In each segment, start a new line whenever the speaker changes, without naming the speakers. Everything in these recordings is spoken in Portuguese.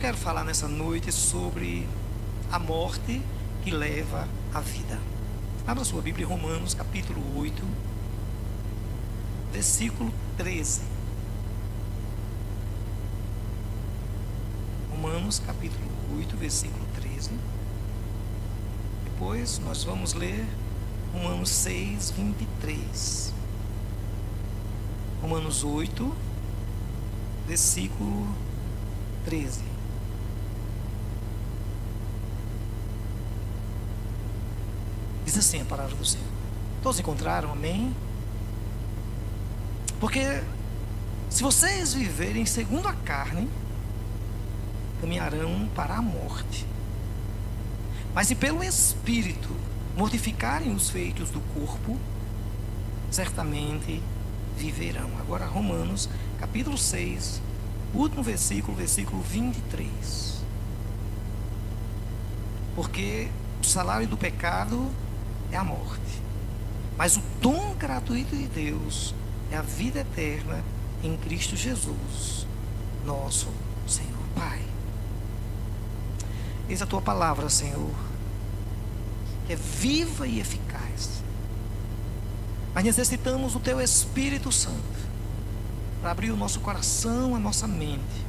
Quero falar nessa noite sobre a morte que leva à vida. Abra sua Bíblia em Romanos, capítulo 8, versículo 13. Romanos, capítulo 8, versículo 13. Depois nós vamos ler Romanos 6, 23. Romanos 8, versículo 13. Diz assim a palavra do Senhor. Todos encontraram? Amém? Porque se vocês viverem segundo a carne, caminharão para a morte. Mas se pelo Espírito mortificarem os feitos do corpo, certamente viverão. Agora Romanos, capítulo 6, último versículo, versículo 23. Porque o salário do pecado é a morte, mas o dom gratuito de Deus é a vida eterna em Cristo Jesus, nosso Senhor. Pai, eis a tua palavra, Senhor, que é viva e eficaz, mas necessitamos do teu Espírito Santo para abrir o nosso coração, a nossa mente,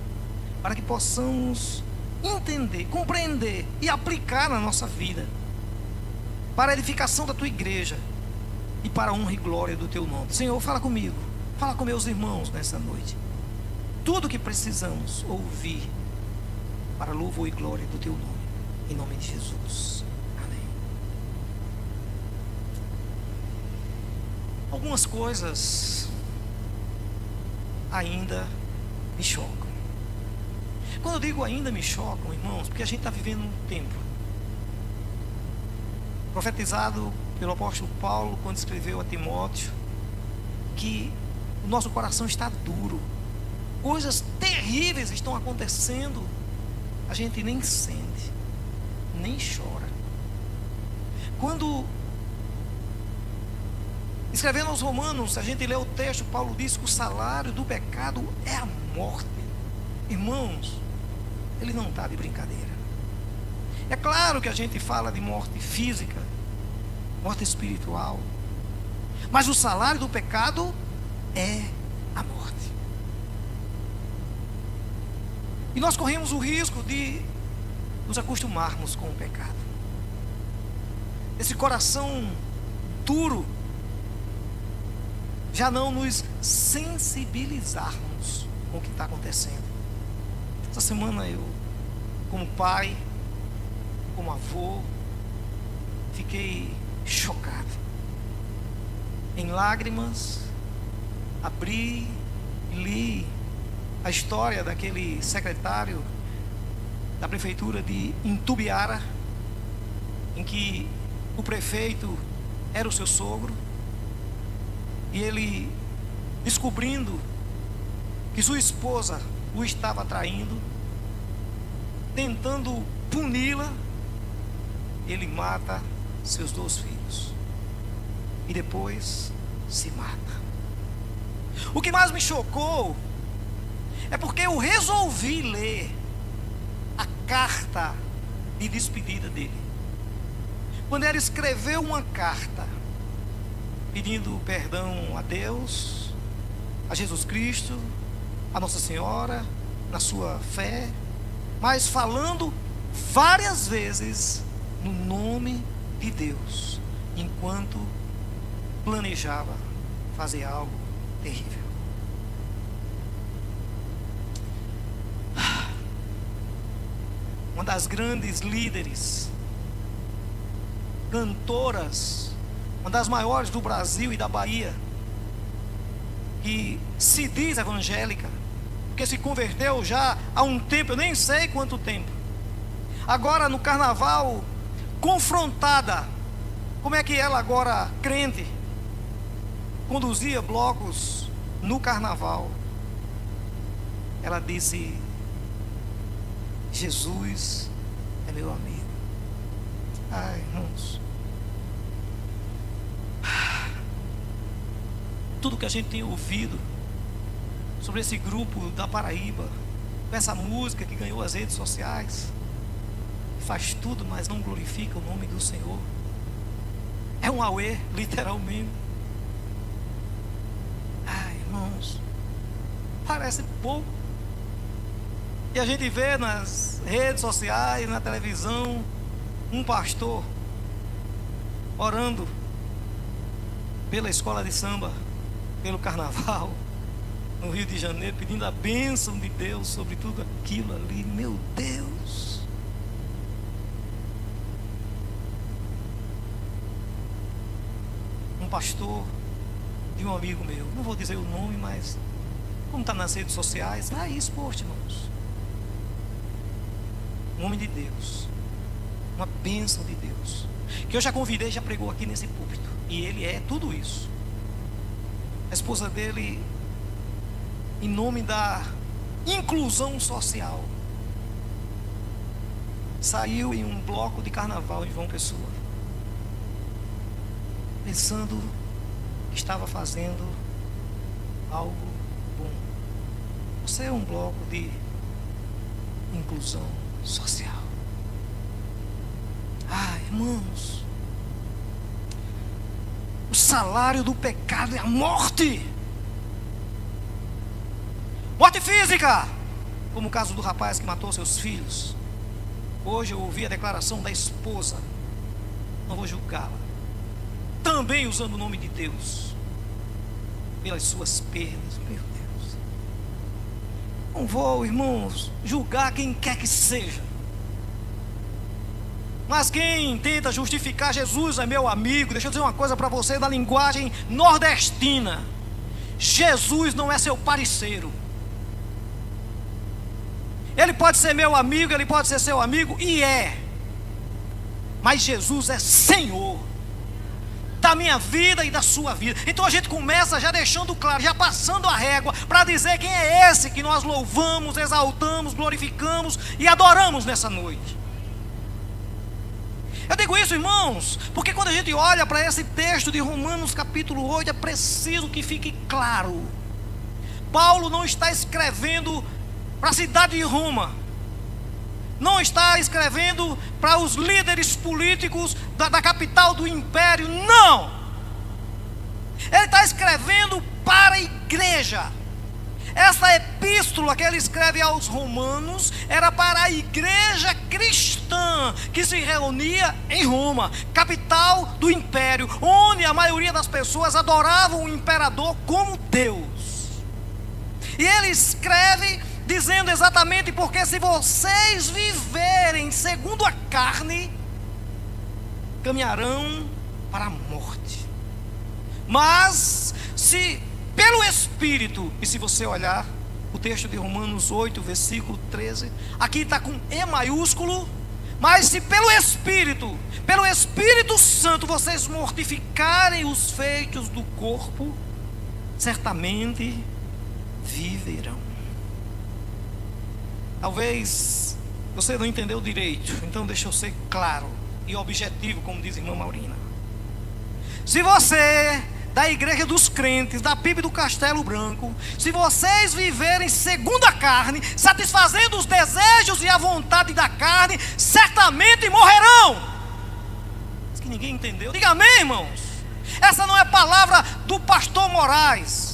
para que possamos entender, compreender e aplicar na nossa vida, para a edificação da tua igreja e para a honra e glória do teu nome. Senhor, fala comigo, fala com meus irmãos nessa noite. Tudo que precisamos ouvir para louvor e glória do teu nome, em nome de Jesus. Amém. Algumas coisas ainda me chocam. Quando eu digo ainda me chocam, irmãos, porque a gente está vivendo um tempo profetizado pelo apóstolo Paulo quando escreveu a Timóteo, que o nosso coração está duro, coisas terríveis estão acontecendo, a gente nem sente, nem chora. Quando escrevendo aos Romanos, a gente lê o texto, Paulo diz que o salário do pecado é a morte. Irmãos, ele não está de brincadeira. É claro que a gente fala de morte física, morte espiritual, mas o salário do pecado é a morte. E nós corremos o risco de nos acostumarmos com o pecado. Esse coração duro, já não nos sensibilizarmos com o que está acontecendo. Essa semana eu, como pai, como avô, fiquei chocado. Em lágrimas, abri e li a história daquele secretário da prefeitura de Itumbiara, em que o prefeito era o seu sogro, e ele, descobrindo que sua esposa o estava traindo, tentando puni-la, ele mata seus 2 filhos e depois se mata. O que mais me chocou é porque eu resolvi ler a carta de despedida dele, quando ele escreveu uma carta pedindo perdão a Deus, a Jesus Cristo, a Nossa Senhora, na sua fé, mas falando várias vezes no nome de Deus, enquanto planejava fazer algo terrível. Uma das grandes líderes, cantoras, uma das maiores do Brasil e da Bahia, que se diz evangélica, porque se converteu já há um tempo, eu nem sei quanto tempo, agora no carnaval, confrontada, como é que ela agora, crente, conduzia blocos no carnaval, ela disse: Jesus é meu amigo. Ai, irmãos, tudo que a gente tem ouvido sobre esse grupo da Paraíba, com essa música que ganhou as redes sociais, faz tudo, mas não glorifica o nome do Senhor. É um auê, literalmente. Ai, irmãos, parece pouco. E a gente vê nas redes sociais, na televisão, um pastor orando pela escola de samba, pelo carnaval, no Rio de Janeiro, pedindo a bênção de Deus sobre tudo aquilo ali. Meu Deus! Um pastor de um amigo meu, não vou dizer o nome, mas como está nas redes sociais, vai expor, irmãos. Um homem de Deus, uma bênção de Deus, que eu já convidei, já pregou aqui nesse púlpito, e ele é tudo isso. A esposa dele, em nome da inclusão social, saiu em um bloco de carnaval em João Pessoa, pensando que estava fazendo algo bom. Você é um bloco de inclusão social. Ah, irmãos, o salário do pecado é a morte. Morte física, como o caso do rapaz que matou seus filhos. Hoje eu ouvi a declaração da esposa, não vou julgá-la, também usando o nome de Deus pelas suas perdas. Meu Deus, não vou, irmãos, julgar quem quer que seja, mas quem tenta justificar Jesus é meu amigo. Deixa eu dizer uma coisa para você na linguagem nordestina: Jesus não é seu parceiro. Ele pode ser meu amigo, ele pode ser seu amigo, e é, mas Jesus é Senhor da minha vida e da sua vida. Então a gente começa já deixando claro, já passando a régua, para dizer quem é esse que nós louvamos, exaltamos, glorificamos e adoramos nessa noite. Eu digo isso, irmãos, porque quando a gente olha para esse texto de Romanos capítulo 8, é preciso que fique claro: Paulo não está escrevendo para a cidade de Roma, não está escrevendo para os líderes políticos da capital do império, não. Ele está escrevendo para a igreja. Essa epístola que ele escreve aos romanos era para a igreja cristã que se reunia em Roma, capital do império, onde a maioria das pessoas adoravam o imperador como Deus. E ele escreve dizendo exatamente: porque se vocês viverem segundo a carne, caminharão para a morte. Mas se pelo Espírito, e se você olhar o texto de Romanos 8, versículo 13, aqui está com E maiúsculo, mas se pelo Espírito Santo, vocês mortificarem os feitos do corpo, certamente viverão. Talvez você não entendeu direito, então deixa eu ser claro e objetivo, como diz a irmã Maurina. Se você, da igreja dos crentes, da PIB do Castelo Branco, se vocês viverem segundo a carne, satisfazendo os desejos e a vontade da carne, certamente morrerão. Mas que ninguém entendeu. Diga amém, irmãos. Essa não é palavra do pastor Moraes.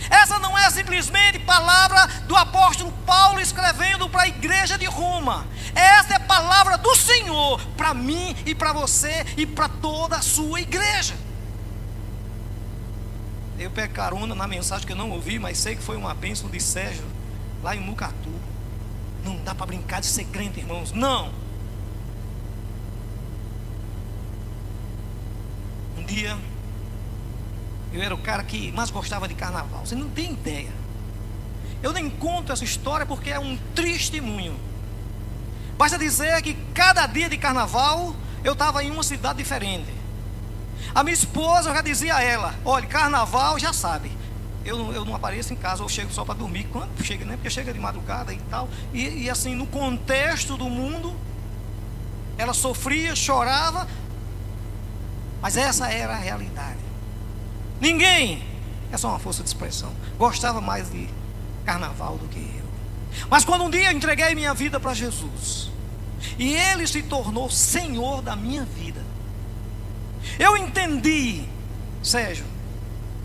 Essa não é simplesmente palavra do apóstolo Paulo escrevendo para a igreja de Roma. Essa é a palavra do Senhor para mim e para você e para toda a sua igreja. Eu pego carona na mensagem que eu não ouvi, mas sei que foi uma bênção de Sérgio lá em Mucatu. Não dá para brincar de ser crente, irmãos, não. Um dia eu era o cara que mais gostava de carnaval. Você não tem ideia. Eu nem conto essa história porque é um testemunho. Basta dizer que cada dia de carnaval eu estava em uma cidade diferente. A minha esposa, eu já dizia a ela: olha, carnaval já sabe, eu não apareço em casa, eu chego só para dormir. Quando chega, né? Porque chega de madrugada e tal. E assim, no contexto do mundo, ela sofria, chorava, mas essa era a realidade. Ninguém, é só uma força de expressão, gostava mais de carnaval do que eu. Mas quando um dia eu entreguei minha vida para Jesus, e Ele se tornou Senhor da minha vida, eu entendi, Sérgio,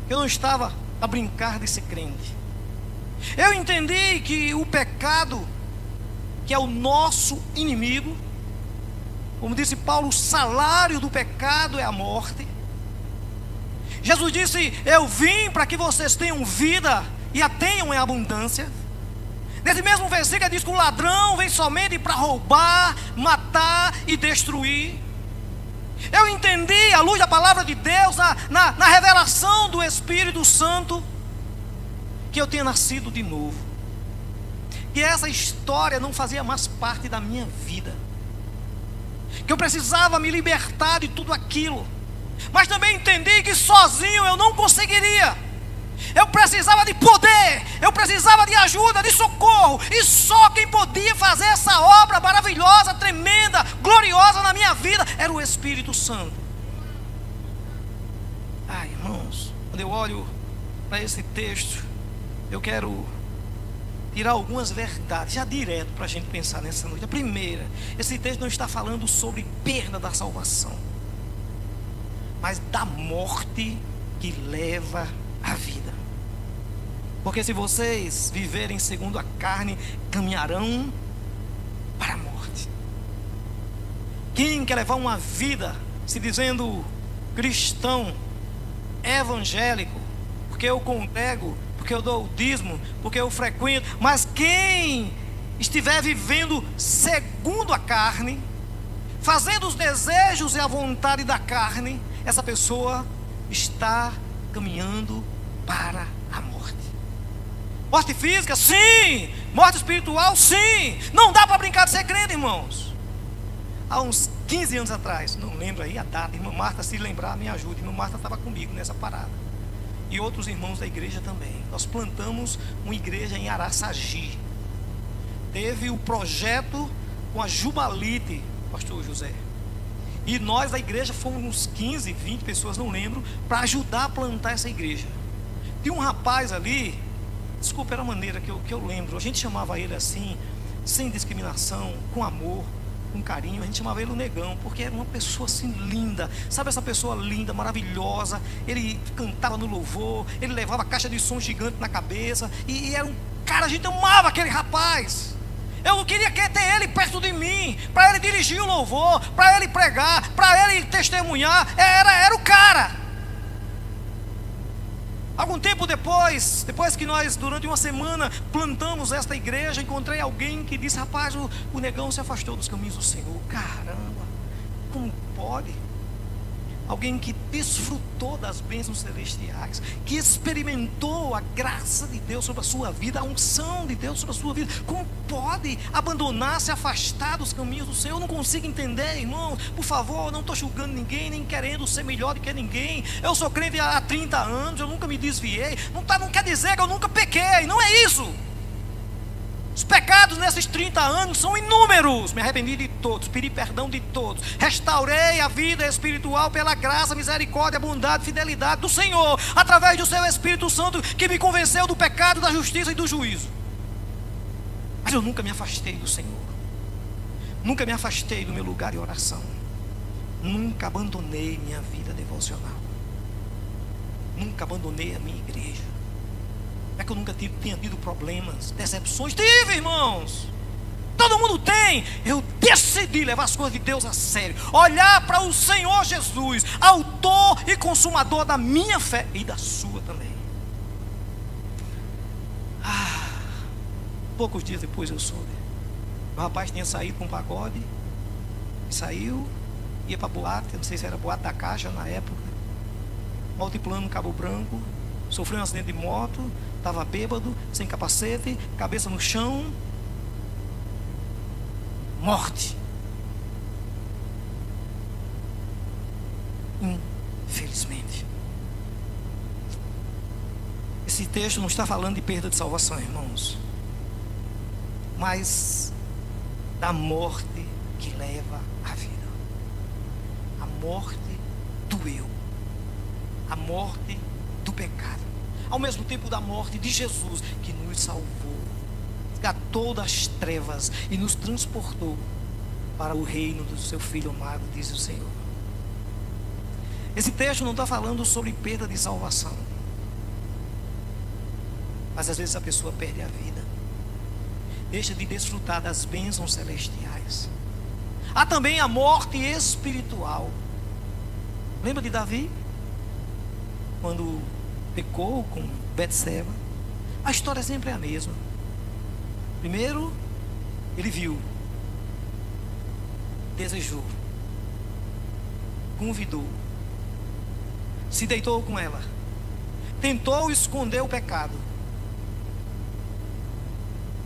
que eu não estava a brincar de ser crente. Eu entendi que o pecado, que é o nosso inimigo, como disse Paulo, o salário do pecado é a morte. Jesus disse: eu vim para que vocês tenham vida e a tenham em abundância. Nesse mesmo versículo diz que o ladrão vem somente para roubar, matar e destruir. Eu entendi, à luz da palavra de Deus, na revelação do Espírito Santo, que eu tinha nascido de novo, que essa história não fazia mais parte da minha vida, que eu precisava me libertar de tudo aquilo. Mas também entendi que sozinho eu não conseguiria. Eu precisava de poder, eu precisava de ajuda, de socorro. E só quem podia fazer essa obra maravilhosa, tremenda, gloriosa na minha vida era o Espírito Santo. Ai, irmãos, quando eu olho para esse texto, eu quero tirar algumas verdades já direto para a gente pensar nessa noite. A primeira, esse texto não está falando sobre perda da salvação, mas da morte que leva a vida. Porque se vocês viverem segundo a carne, caminharão para a morte. Quem quer levar uma vida se dizendo cristão, evangélico, porque eu congrego, porque eu dou o dízimo, porque eu frequento, mas quem estiver vivendo segundo a carne, fazendo os desejos e a vontade da carne, essa pessoa está caminhando para a morte. Morte física, sim. Morte espiritual, sim. Não dá para brincar de ser crente, irmãos. Há uns 15 anos atrás, não lembro aí a data, irmã Marta, se lembrar, me ajude. Irmã Marta estava comigo nessa parada, e outros irmãos da igreja também. Nós plantamos uma igreja em Araçagi. Teve o projeto com a Jubalite, pastor José, e nós da igreja fomos uns 15, 20 pessoas, não lembro, para ajudar a plantar essa igreja. Tinha um rapaz ali, desculpa, era a maneira que eu lembro, a gente chamava ele assim, sem discriminação, com amor, com carinho, a gente chamava ele o Negão, porque era uma pessoa assim linda, sabe, essa pessoa linda, maravilhosa. Ele cantava no louvor, ele levava caixa de som gigante na cabeça, e era um cara, a gente amava aquele rapaz. Eu queria ter ele perto de mim, para ele dirigir o louvor, para ele pregar, para ele testemunhar. Era o cara. Algum tempo depois que nós durante uma semana plantamos esta igreja, encontrei alguém que disse: rapaz, o Negão se afastou dos caminhos do Senhor. Caramba, como pode? Alguém que desfrutou das bênçãos celestiais, que experimentou a graça de Deus sobre a sua vida, a unção de Deus sobre a sua vida, como pode abandonar, se afastar dos caminhos do Senhor? Eu não consigo entender, irmão. Por favor, não estou julgando ninguém, nem querendo ser melhor do que ninguém. Eu sou crente há 30 anos, eu nunca me desviei. Não quer dizer que eu nunca pequei, não é isso. Os pecados nesses 30 anos são inúmeros. Me arrependi de todos, pedi perdão de todos, restaurei a vida espiritual pela graça, misericórdia, bondade, fidelidade do Senhor, através do seu Espírito Santo, que me convenceu do pecado, da justiça e do juízo. Mas eu nunca me afastei do Senhor, nunca me afastei do meu lugar de oração, nunca abandonei minha vida devocional, nunca abandonei a minha igreja. Não é que eu nunca tenha tido problemas, decepções. Tive, irmãos. Todo mundo tem. Eu decidi levar as coisas de Deus a sério, olhar para o Senhor Jesus, autor e consumador da minha fé e da sua também. Poucos dias depois eu soube. O rapaz tinha saído com um pagode, saiu, ia para boate, eu não sei se era boate da Caixa na época, Altiplano, Cabo Branco. Sofreu um acidente de moto, estava bêbado, sem capacete, cabeça no chão. Morte. Infelizmente. Esse texto não está falando de perda de salvação, irmãos, mas da morte que leva à vida. A morte do eu. A morte do pecado, ao mesmo tempo da morte de Jesus, que nos salvou. resgatou das trevas e nos transportou para o reino do seu Filho amado, diz o Senhor. Esse texto não está falando sobre perda de salvação, mas às vezes a pessoa perde a vida, deixa de desfrutar das bênçãos celestiais. Há também a morte espiritual. Lembra de Davi? Quando pecou com Betseba, a história sempre é a mesma. Primeiro, ele viu, desejou, convidou, se deitou com ela, tentou esconder o pecado,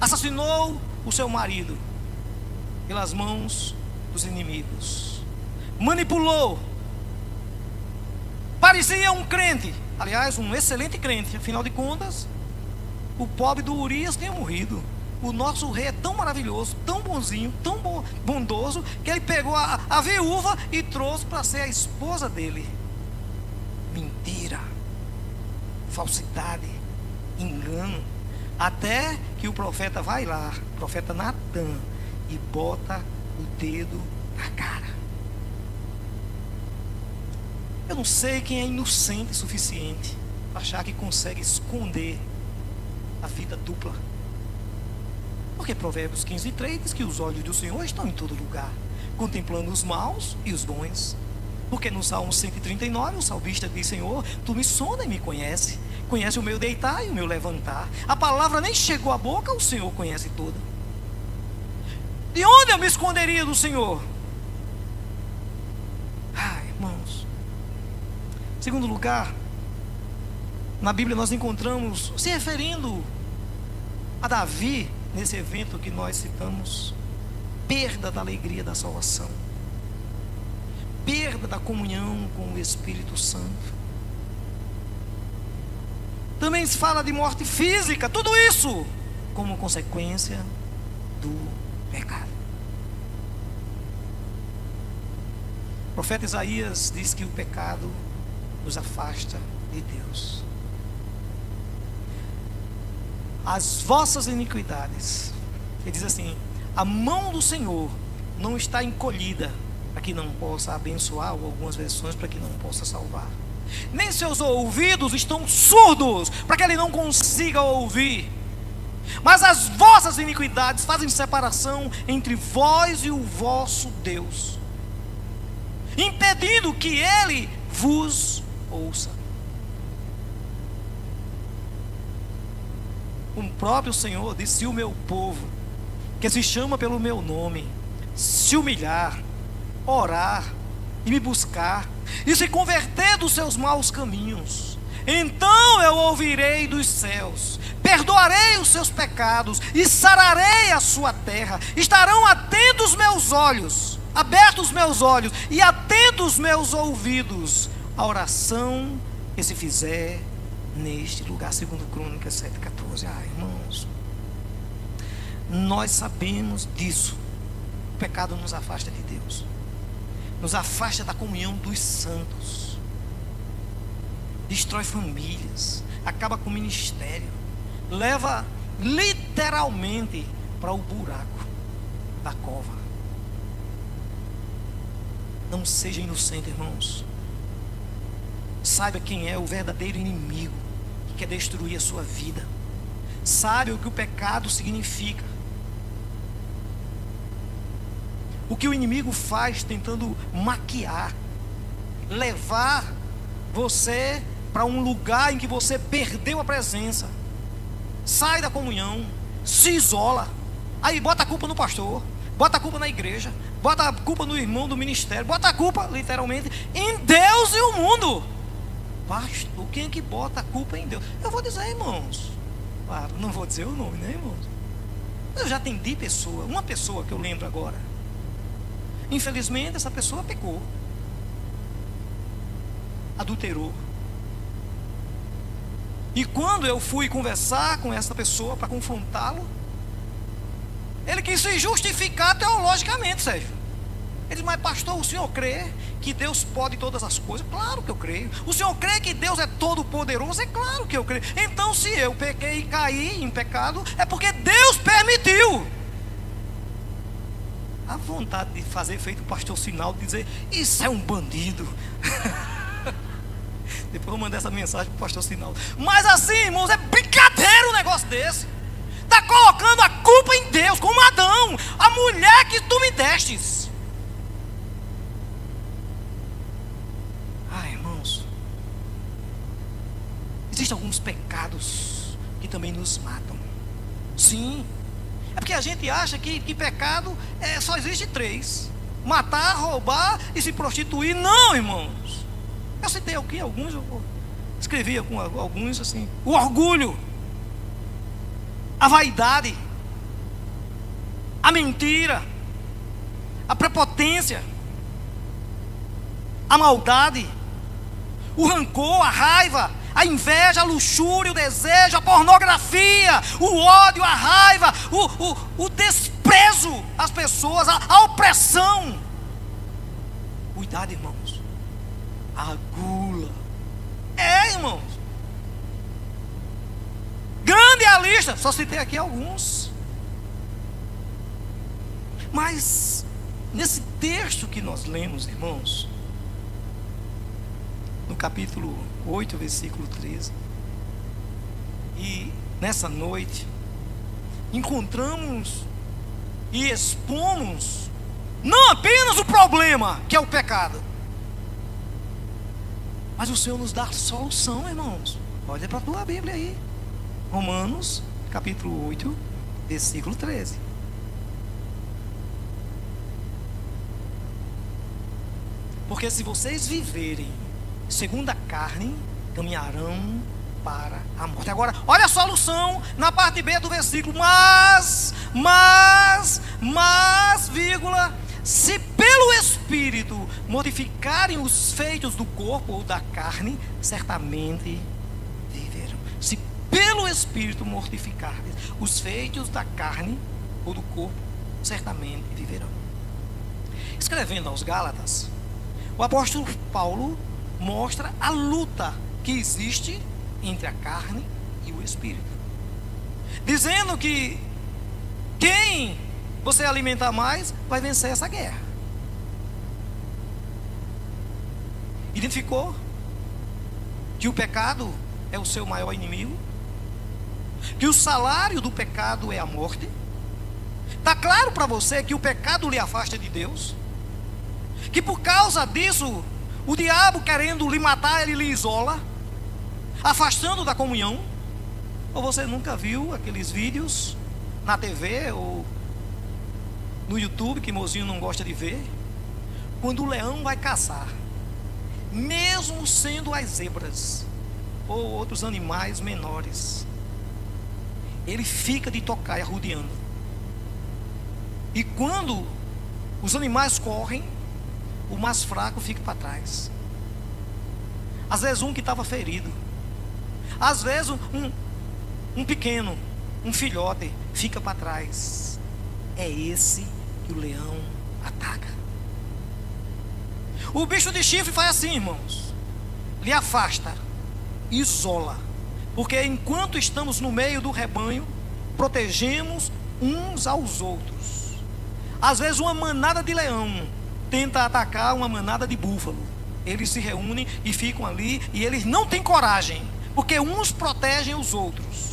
assassinou o seu marido pelas mãos dos inimigos, manipulou, parecia um crente, aliás, um excelente crente, afinal de contas, o pobre do Urias tinha morrido. O nosso rei é tão maravilhoso, tão bonzinho, tão bondoso, que ele pegou a viúva e trouxe para ser a esposa dele. Mentira, falsidade, engano. Até que o profeta vai lá, o profeta Natan, e bota o dedo na cara. Eu não sei quem é inocente o suficiente para achar que consegue esconder a vida dupla. Porque Provérbios 15:3 diz que os olhos do Senhor estão em todo lugar, contemplando os maus e os bons. Porque no Salmo 139 o salmista diz: Senhor, tu me sonda e me conhece o meu deitar e o meu levantar. A palavra nem chegou à boca, o Senhor conhece toda. De onde eu me esconderia do Senhor? Irmãos, em segundo lugar, na Bíblia nós encontramos, se referindo a Davi, nesse evento que nós citamos, perda da alegria da salvação, perda da comunhão com o Espírito Santo. Também se fala de morte física, tudo isso como consequência do pecado. O profeta Isaías diz que o pecado nos afasta de Deus. As vossas iniquidades, ele diz assim: a mão do Senhor não está encolhida para que não possa abençoar, ou algumas versões, para que não possa salvar, nem seus ouvidos estão surdos para que ele não consiga ouvir. Mas as vossas iniquidades fazem separação entre vós e o vosso Deus, impedindo que ele vos ouça. O próprio Senhor disse: se o meu povo, que se chama pelo meu nome, se humilhar, orar e me buscar, e se converter dos seus maus caminhos, então eu ouvirei dos céus, perdoarei os seus pecados e sararei a sua terra. Estarão atentos meus olhos, abertos meus olhos e atentos meus ouvidos à oração que se fizer neste lugar. Segundo Crônicas 7:14. Irmãos, nós sabemos disso. O pecado nos afasta de Deus, nos afasta da comunhão dos santos, destrói famílias, acaba com o ministério, leva literalmente para o buraco da cova. Não seja inocente, irmãos. Saiba quem é o verdadeiro inimigo que quer destruir a sua vida. Sabe o que o pecado significa, o que o inimigo faz tentando maquiar, levar você para um lugar em que você perdeu a presença, sai da comunhão, se isola, aí bota a culpa no pastor, bota a culpa na igreja, bota a culpa no irmão do ministério, bota a culpa literalmente em Deus e o mundo. Pastor, quem é que bota a culpa em Deus? Eu vou dizer, irmãos, claro, não vou dizer o nome, né, irmãos? Eu já atendi uma pessoa que eu lembro agora. Infelizmente essa pessoa pecou, adulterou. E quando eu fui conversar com essa pessoa para confrontá-lo, ele quis se justificar teologicamente, Sérgio. Ele disse: mas pastor, o senhor crê que Deus pode todas as coisas? Claro que eu creio. O senhor crê que Deus é todo poderoso? É claro que eu creio. Então, se eu pequei e caí em pecado, é porque Deus permitiu. A vontade de fazer feito o pastor Sinal, de dizer: isso é um bandido. Depois eu vou mandar essa mensagem para o pastor Sinal. Mas assim, irmãos, é brincadeira um negócio desse. Está colocando a culpa em Deus, como Adão, a mulher que tu me destes. Irmãos, existem alguns pecados que também nos matam. Sim. É porque a gente acha que pecado só existe 3: matar, roubar e se prostituir. Não, irmãos. Eu citei aqui alguns, eu escrevi alguns assim: o orgulho, a vaidade, a mentira, a prepotência, a maldade, o rancor, a raiva, a inveja, a luxúria, o desejo, a pornografia, o ódio, a raiva, o desprezo às pessoas, a opressão. Cuidado, irmãos. A gula. Irmãos. Grande é a lista. Só citei aqui alguns. Mas nesse texto que nós lemos, irmãos, no capítulo 8, versículo 13, e nessa noite encontramos e expomos não apenas o problema, que é o pecado, mas o Senhor nos dá a solução, irmãos. Olha para a tua Bíblia aí, Romanos capítulo 8, versículo 13. Porque se vocês viverem segundo a carne, caminharão para a morte. Agora, olha a solução na parte B do versículo: mas, vírgula, se pelo Espírito modificarem os feitos do corpo ou da carne, certamente viverão. Se pelo Espírito mortificarem os feitos da carne ou do corpo, certamente viverão. Escrevendo aos Gálatas, o apóstolo Paulo mostra a luta que existe entre a carne e o Espírito, dizendo que quem você alimentar mais vai vencer essa guerra. Identificou que o pecado é o seu maior inimigo, que o salário do pecado é a morte. Está claro para você que o pecado lhe afasta de Deus, que por causa disso o diabo, querendo lhe matar, ele lhe isola, afastando da comunhão. Ou você nunca viu aqueles vídeos na TV ou no YouTube que mozinho não gosta de ver, quando o leão vai caçar, mesmo sendo as zebras ou outros animais menores, ele fica de tocaia rodeando. E quando os animais correm, o mais fraco fica para trás. Às vezes um que estava ferido, às vezes um pequeno, um filhote fica para trás. É esse que o leão ataca. O bicho de chifre faz assim, irmãos: lhe afasta, isola, porque enquanto estamos no meio do rebanho, protegemos uns aos outros. Às vezes uma manada de leão tenta atacar uma manada de búfalo. Eles se reúnem e ficam ali, e eles não têm coragem, porque uns protegem os outros.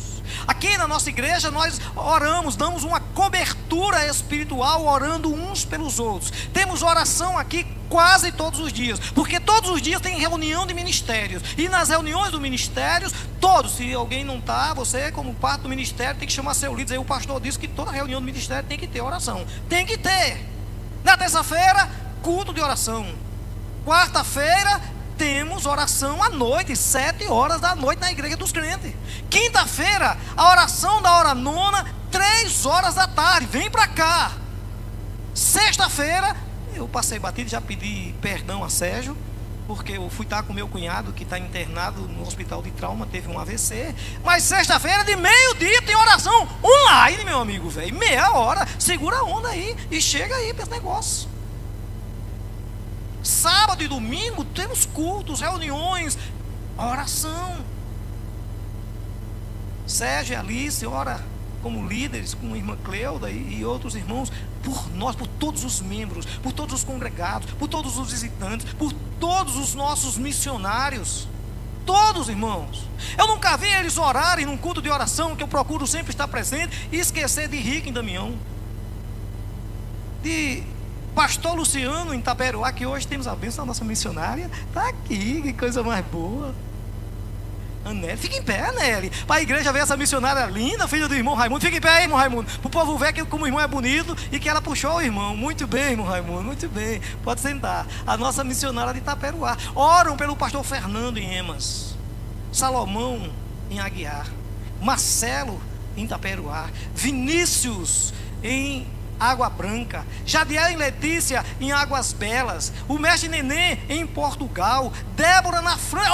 Aqui na nossa igreja nós oramos, damos uma cobertura espiritual, orando uns pelos outros. Temos oração aqui quase todos os dias, porque todos os dias tem reunião de ministérios, e nas reuniões do ministério, todos, se alguém não está, você como parte do ministério tem que chamar seu líder. Aí o pastor disse que toda reunião do ministério tem que ter oração, tem que ter. Na terça-feira, culto de oração. Quarta-feira temos oração à noite, 7 horas da noite na igreja dos crentes. Quinta-feira, a oração da hora nona, 3 horas da tarde, vem para cá. Sexta-feira, eu passei batido, já pedi perdão a Sérgio, porque eu fui estar com meu cunhado que está internado no hospital de trauma, teve um AVC. Mas sexta-feira de meio-dia tem oração online, meu amigo, velho, meia hora. Segura a onda aí e chega aí para esse negócio. Sábado e domingo temos cultos, reuniões, oração. Sérgio e Alice ora como líderes, com a irmã Cleuda e outros irmãos, por nós, por todos os membros, por todos os congregados, por todos os visitantes, por todos os nossos missionários. Todos, irmãos. Eu nunca vi eles orarem num culto de oração, que eu procuro sempre estar presente, e esquecer de Rica em Damião, de pastor Luciano em Taperoá, que hoje temos a bênção da nossa missionária, está aqui, que coisa mais boa. Aneli, fica em pé, Aneli, para a igreja ver essa missionária linda, filha do irmão Raimundo. Fica em pé, irmão Raimundo, para o povo ver que como o irmão é bonito e que ela puxou o irmão. Muito bem, irmão Raimundo, muito bem, pode sentar. A nossa missionária de Itaperuá. Oram pelo pastor Fernando em Emas, Salomão em Aguiar, Marcelo em Itaperuá, Vinícius em Água Branca, Jadiel e Letícia em Águas Belas, o mestre Nenê em Portugal, Débora na França,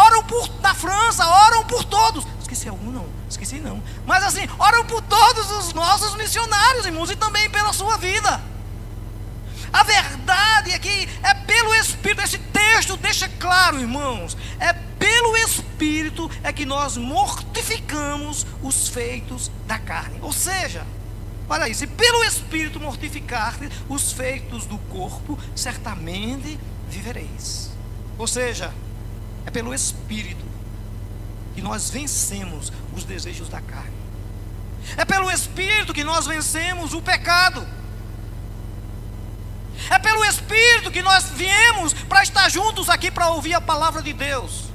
na França, oram por todos. Esqueci algum? Não, esqueci não. Mas assim, oram por todos os nossos missionários, irmãos, e também pela sua vida. A verdade é que é pelo Espírito. Esse texto deixa claro, irmãos, é pelo Espírito é que nós mortificamos os feitos da carne. Ou seja, olha aí, se pelo Espírito mortificar os feitos do corpo, certamente vivereis. Ou seja, é pelo Espírito que nós vencemos os desejos da carne. É pelo Espírito que nós vencemos o pecado. É pelo Espírito que nós viemos para estar juntos aqui para ouvir a palavra de Deus.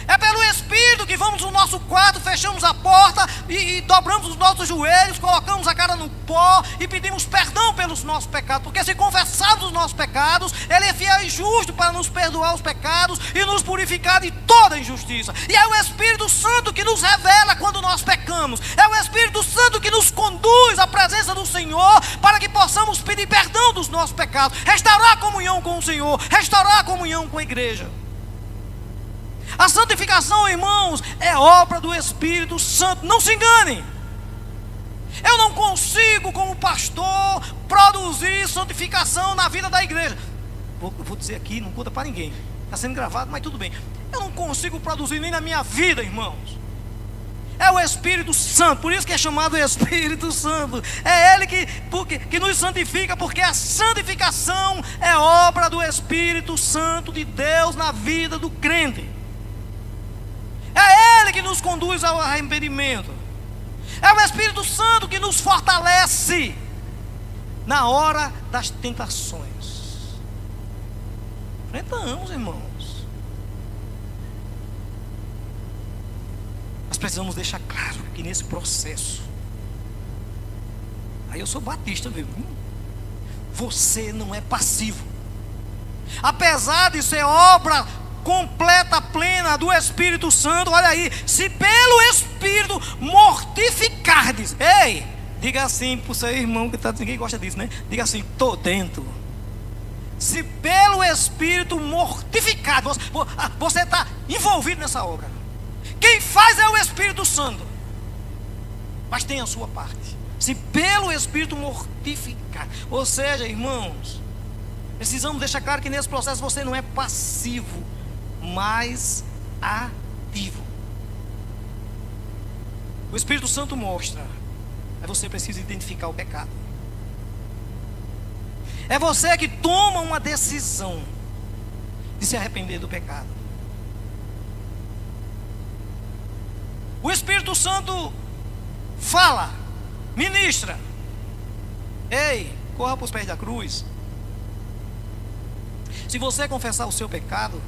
É pelo Espírito que vamos no nosso quarto, fechamos a porta e dobramos os nossos joelhos, colocamos a cara no pó e pedimos perdão pelos nossos pecados. Porque se confessarmos os nossos pecados, Ele é fiel e justo para nos perdoar os pecados e nos purificar de toda injustiça. E é o Espírito Santo que nos revela quando nós pecamos. É o Espírito Santo que nos conduz à presença do Senhor para que possamos pedir perdão dos nossos pecados, restaurar a comunhão com o Senhor, restaurar a comunhão com a igreja. A santificação, irmãos, é obra do Espírito Santo. Não se enganem. Eu não consigo, como pastor, produzir santificação na vida da igreja. Vou dizer aqui, não conta para ninguém. Está sendo gravado, mas tudo bem. Eu não consigo produzir nem na minha vida, irmãos. É o Espírito Santo, por isso que é chamado Espírito Santo. É Ele que nos santifica, porque a santificação é obra do Espírito Santo de Deus na vida do crente. É Ele que nos conduz ao arrependimento. É o Espírito Santo que nos fortalece na hora das tentações. Enfrentamos, irmãos. Nós precisamos deixar claro que nesse processo, aí eu sou batista mesmo, você não é passivo. Apesar de ser obra completa, plena do Espírito Santo, olha aí, se pelo Espírito mortificardes, ei, diga assim para o seu irmão que tá, ninguém gosta disso, né? Diga assim, estou dentro. Se pelo Espírito mortificado, você está envolvido nessa obra. Quem faz é o Espírito Santo, mas tem a sua parte. Se pelo Espírito mortificar, ou seja, irmãos, precisamos deixar claro que nesse processo você não é passivo, mas ativo. O Espírito Santo mostra, mas você precisa identificar o pecado. É você que toma uma decisão de se arrepender do pecado. O Espírito Santo fala, ministra. Ei, corra para os pés da cruz. Se você confessar o seu pecado,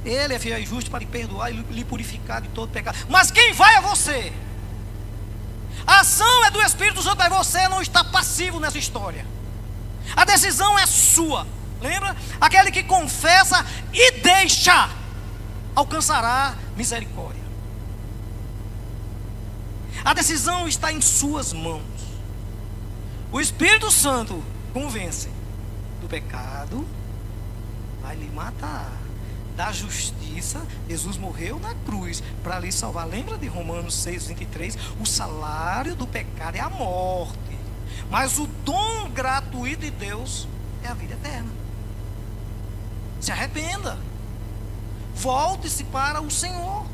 Ele é fiel e justo para lhe perdoar e lhe purificar de todo pecado. Mas quem vai é você. A ação é do Espírito Santo, mas você não está passivo nessa história. A decisão é sua. Lembra? Aquele que confessa e deixa, alcançará misericórdia. A decisão está em suas mãos. O Espírito Santo convence do pecado, vai lhe matar. Da justiça, Jesus morreu na cruz para lhe salvar. Lembra de Romanos 6:23? O salário do pecado é a morte, mas o dom gratuito de Deus é a vida eterna. Se arrependa. Volte-se para o Senhor.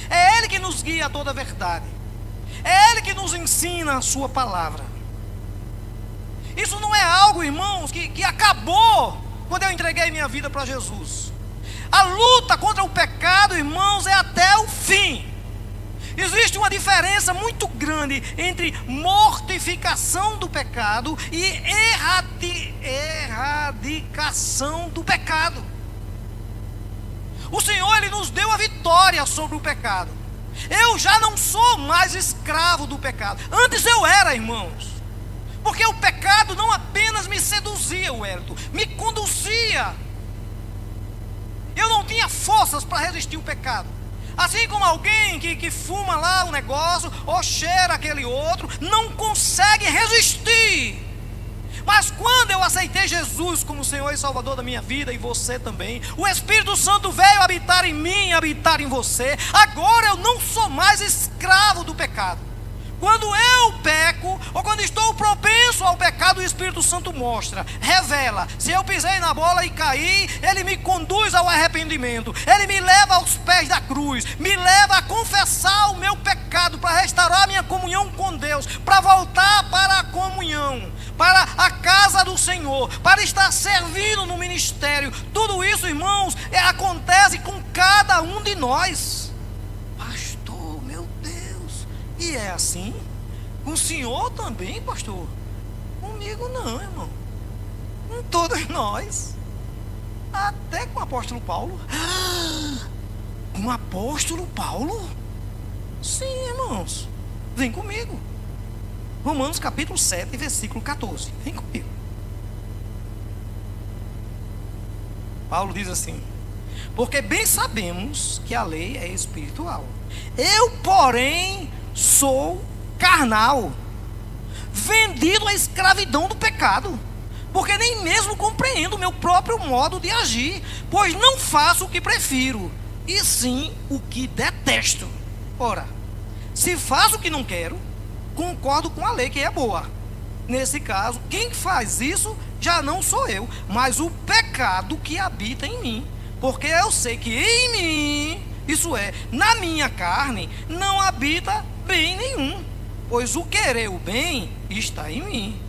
É Ele que nos guia a toda a verdade. É Ele que nos ensina a sua palavra. Isso não é algo, irmãos, que acabou quando eu entreguei minha vida para Jesus. A luta contra o pecado, irmãos, é até o fim. Existe uma diferença muito grande entre mortificação do pecado e erradicação do pecado. O Senhor, Ele nos deu a vitória sobre o pecado. Eu já não sou mais escravo do pecado. Antes eu era, irmãos. Porque o pecado não apenas me seduzia, Wellington, me conduzia. Eu não tinha forças para resistir ao pecado. Assim como alguém que fuma lá um negócio, ou cheira aquele outro, não consegue resistir. Mas quando eu aceitei Jesus como Senhor e Salvador da minha vida, e você também, o Espírito Santo veio habitar em mim, habitar em você. Agora eu não sou mais escravo do pecado. Quando eu peco, ou quando estou propenso ao pecado, o Espírito Santo mostra, revela. Se eu pisei na bola e caí, Ele me conduz ao arrependimento. Ele me leva aos pés da cruz, me leva a confessar o meu pecado, para restaurar minha comunhão com Deus, para voltar para a comunhão, para a casa do Senhor, para estar servindo no ministério. Tudo isso, irmãos, acontece com cada um de nós. Pastor, meu Deus, e é assim? Com o senhor também, pastor? Comigo não, irmão. Com todos nós. Até com o apóstolo Paulo. Com o apóstolo Paulo? Sim, irmãos. Vem comigo. Romanos capítulo 7, versículo 14. Vem comigo. Paulo diz assim: porque bem sabemos que a lei é espiritual. Eu, porém, sou carnal, vendido à escravidão do pecado, porque nem mesmo compreendo o meu próprio modo de agir, pois não faço o que prefiro, e sim o que detesto. Ora, se faço o que não quero, concordo com a lei que é boa. Nesse caso, quem faz isso já não sou eu, mas o pecado que habita em mim. Porque eu sei que em mim, isso é, na minha carne, não habita bem nenhum. Pois o querer o bem está em mim,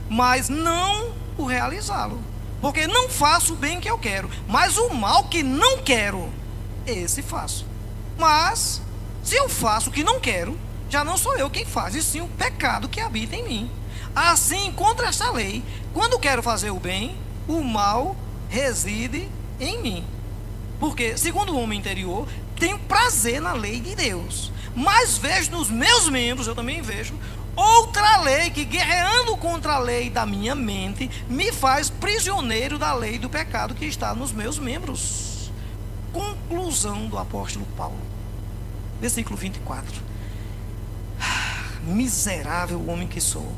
mas não o realizá-lo. Porque não faço o bem que eu quero, mas o mal que não quero, esse faço. Mas, se eu faço o que não quero, já não sou eu quem faz, e sim o pecado que habita em mim. Assim, contra esta lei, quando quero fazer o bem, o mal reside em mim. Porque, segundo o homem interior, tenho prazer na lei de Deus, mas vejo nos meus membros, eu também vejo, outra lei que, guerreando contra a lei da minha mente, me faz prisioneiro da lei do pecado que está nos meus membros. Conclusão do apóstolo Paulo, versículo 24. Miserável homem que sou,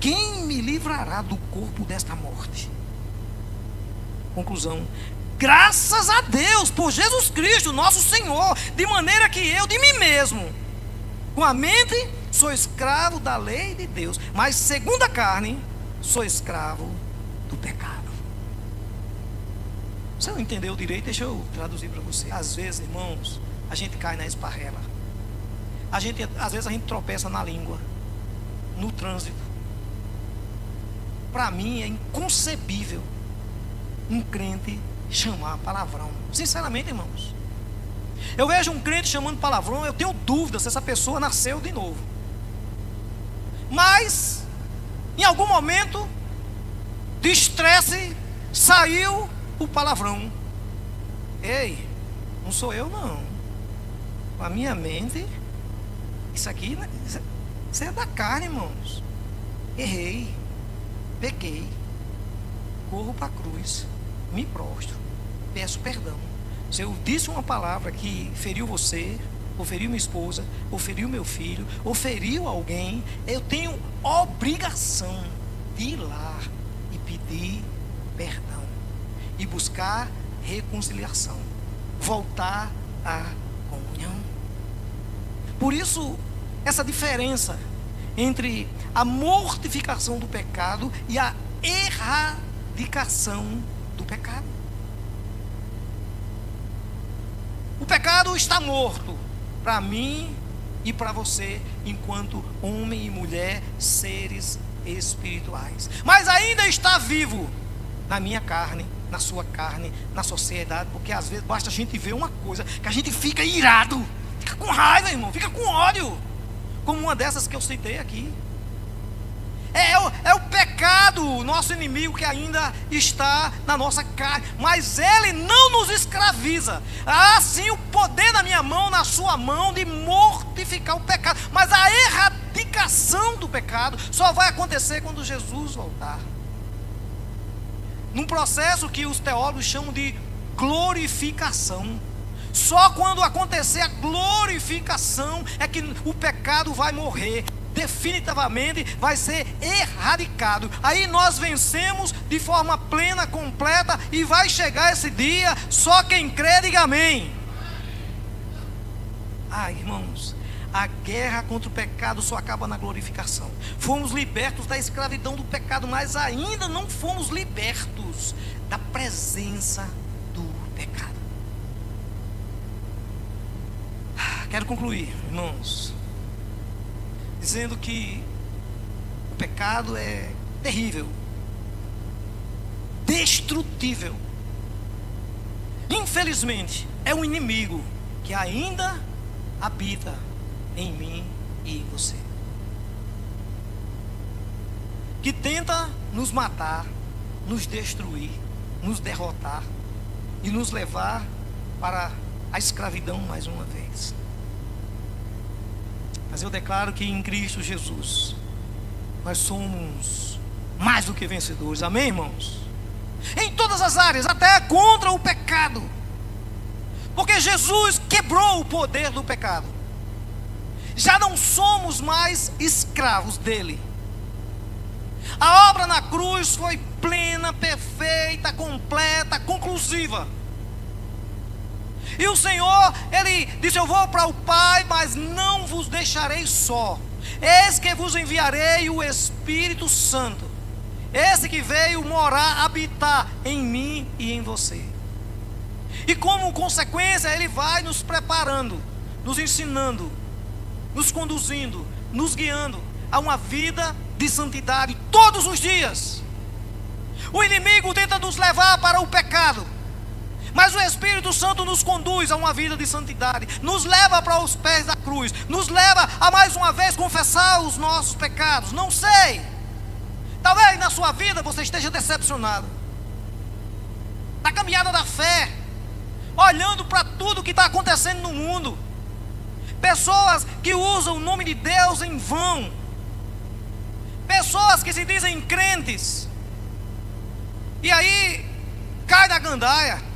quem me livrará do corpo desta morte? Conclusão: graças a Deus por Jesus Cristo, nosso Senhor, de maneira que eu, de mim mesmo, com a mente, sou escravo da lei de Deus, mas segundo a carne, sou escravo do pecado. Você não entendeu direito? Deixa eu traduzir para você. Às vezes, irmãos, a gente cai na esparrela. Às vezes a gente tropeça na língua, no trânsito. Para mim é inconcebível um crente chamar palavrão. Sinceramente, irmãos, eu vejo um crente chamando palavrão, eu tenho dúvida se essa pessoa nasceu de novo. Mas em algum momento de estresse saiu o palavrão. Ei, não sou eu não. A minha mente, isso aqui, isso é da carne, irmãos. Errei, pequei, corro para a cruz, me prostro, peço perdão. Se eu disse uma palavra que feriu você, ou feriu minha esposa, ou feriu meu filho, ou feriu alguém, eu tenho obrigação de ir lá e pedir perdão, e buscar reconciliação, voltar à comunhão. Por isso, essa diferença entre a mortificação do pecado e a erradicação do pecado. O pecado está morto para mim e para você, enquanto homem e mulher, seres espirituais. Mas ainda está vivo na minha carne, na sua carne, na sociedade, porque às vezes basta a gente ver uma coisa que a gente fica irado, fica com raiva, irmão, fica com ódio, como uma dessas que eu citei aqui. É o pecado, o nosso inimigo, que ainda está na nossa carne, mas ele não nos escraviza. Há sim o poder na minha mão, na sua mão, de mortificar o pecado, mas a erradicação do pecado só vai acontecer quando Jesus voltar, num processo que os teólogos chamam de glorificação. Só quando acontecer a glorificação é que o pecado vai morrer, definitivamente vai ser erradicado. Aí nós vencemos de forma plena, completa, e vai chegar esse dia. Só quem crê, diga amém. Irmãos, a guerra contra o pecado só acaba na glorificação. Fomos libertos da escravidão do pecado, mas ainda não fomos libertos da presença do pecado. Quero concluir, irmãos, dizendo que o pecado é terrível, destrutível. Infelizmente, é um inimigo que ainda habita em mim e em você, que tenta nos matar, nos destruir, nos derrotar e nos levar para a escravidão mais uma vez. Mas eu declaro que em Cristo Jesus nós somos mais do que vencedores, amém, irmãos? Em todas as áreas, até contra o pecado, porque Jesus quebrou o poder do pecado. Já não somos mais escravos dele. A obra na cruz foi plena, perfeita, completa, conclusiva. E o Senhor, Ele disse: eu vou para o Pai, mas não vos deixarei só. Eis que vos enviarei o Espírito Santo, esse que veio morar, habitar em mim e em você. E como consequência, Ele vai nos preparando, nos ensinando, nos conduzindo, nos guiando a uma vida de santidade todos os dias. O inimigo tenta nos levar para o pecado, mas o Espírito Santo nos conduz a uma vida de santidade, nos leva para os pés da cruz, nos leva a mais uma vez confessar os nossos pecados. Não sei, talvez na sua vida você esteja decepcionado, na caminhada da fé, olhando para tudo que está acontecendo no mundo, pessoas que usam o nome de Deus em vão, pessoas que se dizem crentes, e aí cai na gandaia.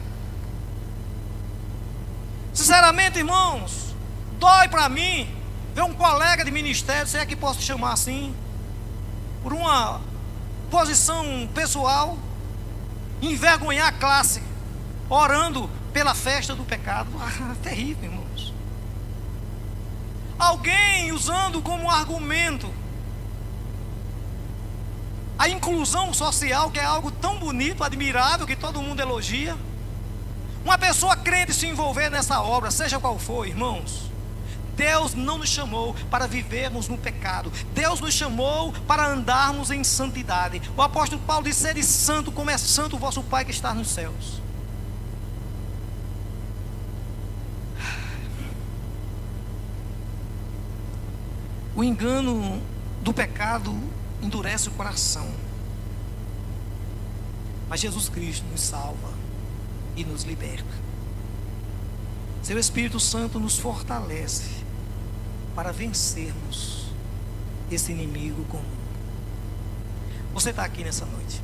Sinceramente, irmãos, dói para mim ver um colega de ministério, se é que posso chamar assim, por uma posição pessoal, envergonhar a classe, orando pela festa do pecado. Terrível, irmãos. Alguém usando como argumento a inclusão social, que é algo tão bonito, admirável, que todo mundo elogia. Uma pessoa crente se envolver nessa obra, seja qual for, irmãos. Deus não nos chamou para vivermos no pecado. Deus nos chamou para andarmos em santidade. O apóstolo Paulo disse: sede santo, como é santo o vosso Pai que está nos céus. O engano do pecado endurece o coração, mas Jesus Cristo nos salva e nos liberta. Seu Espírito Santo nos fortalece para vencermos esse inimigo comum. Você está aqui nessa noite,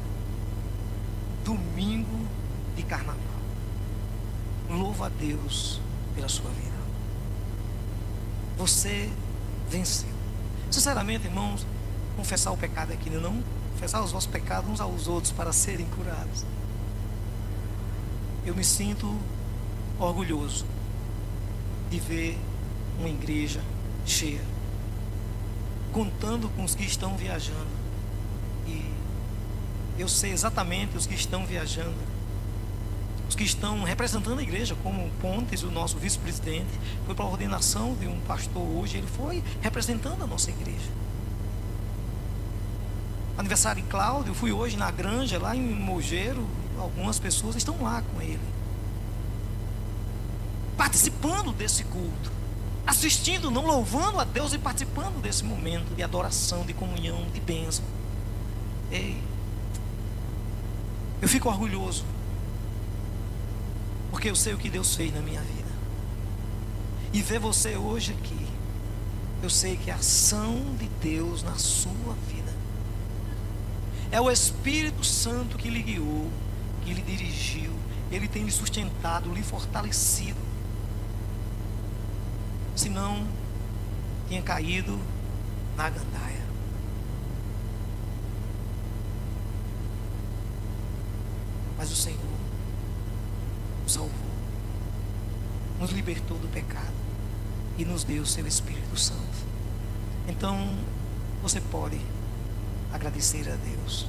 domingo de carnaval. Louva a Deus pela sua vida. Você venceu. Sinceramente, irmãos, confessar o pecado aqui, não confessar os vossos pecados uns aos outros para serem curados. Eu me sinto orgulhoso de ver uma igreja cheia, contando com os que estão viajando. E eu sei exatamente os que estão viajando que estão representando a igreja, como Pontes, o nosso vice-presidente, foi para a ordenação de um pastor hoje, ele foi representando a nossa igreja. Aniversário de Cláudio, fui hoje na Granja, lá em Mogeiro, algumas pessoas estão lá com ele, participando desse culto, assistindo, não louvando a Deus e participando desse momento de adoração, de comunhão, de bênção. Ei, eu fico orgulhoso, porque eu sei o que Deus fez na minha vida. E ver você hoje aqui, eu sei que a ação de Deus na sua vida é o Espírito Santo que lhe guiou, que lhe dirigiu. Ele tem lhe sustentado, lhe fortalecido. Senão, tinha caído na gandaia. Mas o Senhor nos salvou, nos libertou do pecado e nos deu o seu Espírito Santo. Então, você pode agradecer a Deus.